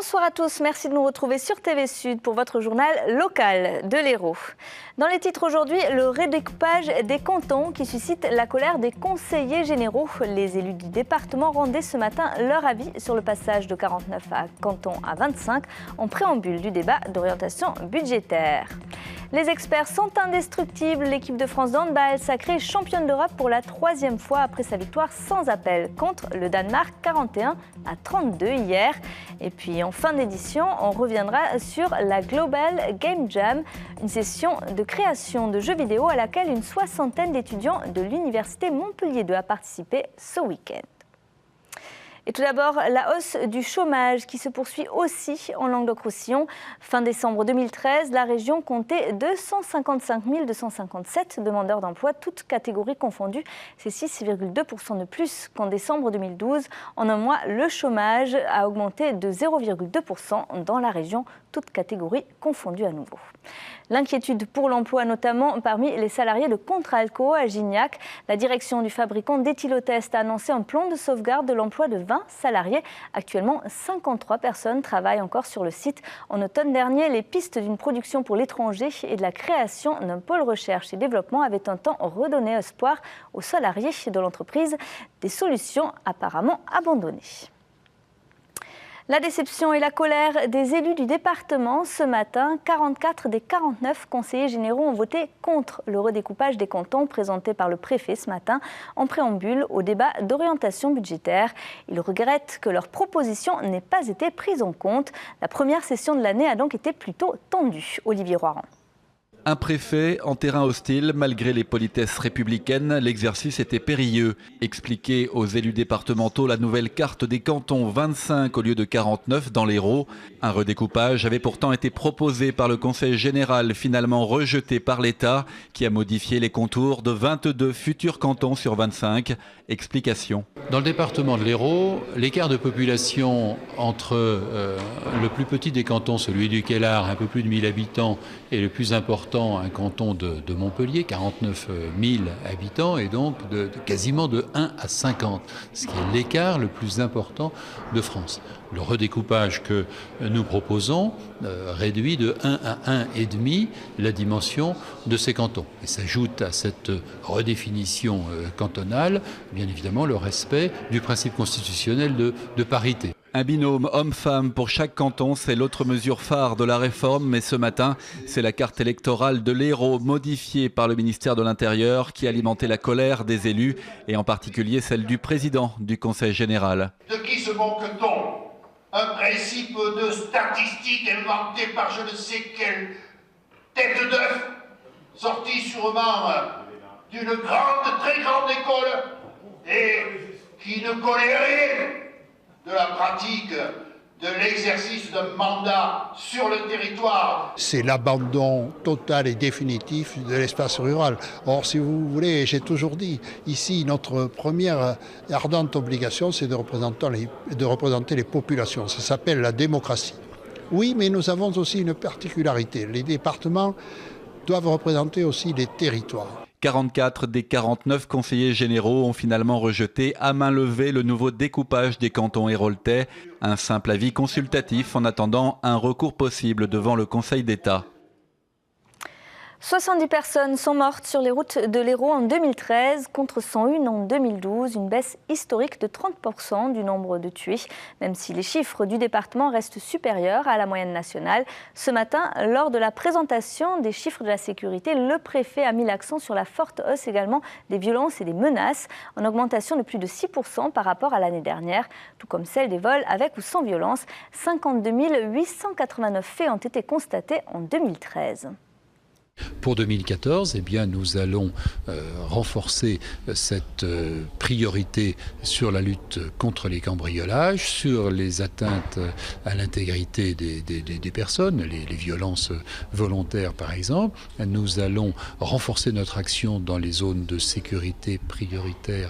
Bonsoir à tous, merci de nous retrouver sur TV Sud pour votre journal local de l'Hérault. Dans les titres aujourd'hui, le redécoupage des cantons qui suscite la colère des conseillers généraux. Les élus du département rendaient ce matin leur avis sur le passage de 49 cantons à 25 en préambule du débat d'orientation budgétaire. Les experts sont indestructibles. L'équipe de France d'handball sacrée championne d'Europe pour la 3e fois après sa victoire sans appel contre le Danemark 41-32 hier. Et puis en fin d'édition, on reviendra sur la Global Game Jam, une session de création de jeux vidéo à laquelle une 60aine d'étudiants de l'Université Montpellier 2 a participé ce week-end. Et tout d'abord, la hausse du chômage qui se poursuit aussi en Languedoc-Roussillon. Fin décembre 2013, la région comptait 255 257 demandeurs d'emploi, toutes catégories confondues. C'est 6,2% de plus qu'en décembre 2012. En un mois, le chômage a augmenté de 0,2% dans la région, toutes catégories confondues à nouveau. L'inquiétude pour l'emploi, notamment parmi les salariés de Contralco à Gignac. La direction du fabricant d'Ethylotest a annoncé un plan de sauvegarde de l'emploi de 20 salariés. Actuellement, 53 personnes travaillent encore sur le site. En automne dernier, les pistes d'une production pour l'étranger et de la création d'un pôle recherche et développement avaient un temps redonné espoir aux salariés de l'entreprise. Des solutions apparemment abandonnées. La déception et la colère des élus du département. Ce matin, 44 des 49 conseillers généraux ont voté contre le redécoupage des cantons présenté par le préfet ce matin en préambule au débat d'orientation budgétaire. Ils regrettent que leur proposition n'ait pas été prise en compte. La première session de l'année a donc été plutôt tendue. Olivier Roiran. Un préfet en terrain hostile, malgré les politesses républicaines, l'exercice était périlleux. Expliquer aux élus départementaux la nouvelle carte des cantons 25 au lieu de 49 dans l'Hérault. Un redécoupage avait pourtant été proposé par le Conseil général, finalement rejeté par l'État, qui a modifié les contours de 22 futurs cantons sur 25. Explication. Dans le département de l'Hérault, l'écart de population entre le plus petit des cantons, celui du Kellar, un peu plus de 1000 habitants, et le plus important, un canton de Montpellier, 49 000 habitants, et donc quasiment de 1 à 50, ce qui est l'écart le plus important de France. Le redécoupage que nous proposons réduit de 1 à 1,5 la dimension de ces cantons. Et s'ajoute à cette redéfinition cantonale, bien évidemment, le respect du principe constitutionnel de parité. Un binôme homme-femme pour chaque canton, c'est l'autre mesure phare de la réforme. Mais ce matin, c'est la carte électorale de l'Hérault modifiée par le ministère de l'Intérieur qui a alimenté la colère des élus et en particulier celle du président du Conseil général. De qui se moque-t-on? Un principe de statistique inventé par je ne sais quelle tête d'œuf, sorti sûrement d'une grande, très grande école et qui ne connaît rien de la pratique de l'exercice d'un mandat sur le territoire. C'est l'abandon total et définitif de l'espace rural. Or, si vous voulez, j'ai toujours dit, ici, notre première ardente obligation, c'est de représenter les populations. Ça s'appelle la démocratie. Oui, mais nous avons aussi une particularité. Les départements doivent représenter aussi les territoires. 44 des 49 conseillers généraux ont finalement rejeté à main levée le nouveau découpage des cantons héraultais. Un simple avis consultatif en attendant un recours possible devant le Conseil d'État. 70 personnes sont mortes sur les routes de l'Hérault en 2013 contre 101 en 2012, une baisse historique de 30% du nombre de tués, même si les chiffres du département restent supérieurs à la moyenne nationale. Ce matin, lors de la présentation des chiffres de la sécurité, le préfet a mis l'accent sur la forte hausse également des violences et des menaces, en augmentation de plus de 6% par rapport à l'année dernière, tout comme celle des vols avec ou sans violence. 52 889 faits ont été constatés en 2013. Pour 2014, eh bien, nous allons renforcer cette priorité sur la lutte contre les cambriolages, sur les atteintes à l'intégrité des personnes, les violences volontaires par exemple. Nous allons renforcer notre action dans les zones de sécurité prioritaire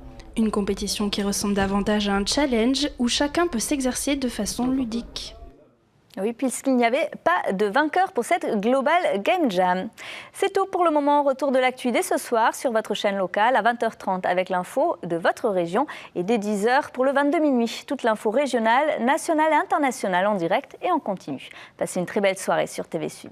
Une compétition qui ressemble davantage à un challenge où chacun peut s'exercer de façon ludique. Oui, puisqu'il n'y avait pas de vainqueur pour cette Global Game Jam. C'est tout pour le moment. Retour de l'actu dès ce soir sur votre chaîne locale à 20h30 avec l'info de votre région et dès 10h pour le 22 minuit. Toute l'info régionale, nationale et internationale en direct et en continu. Passez une très belle soirée sur TV Sud.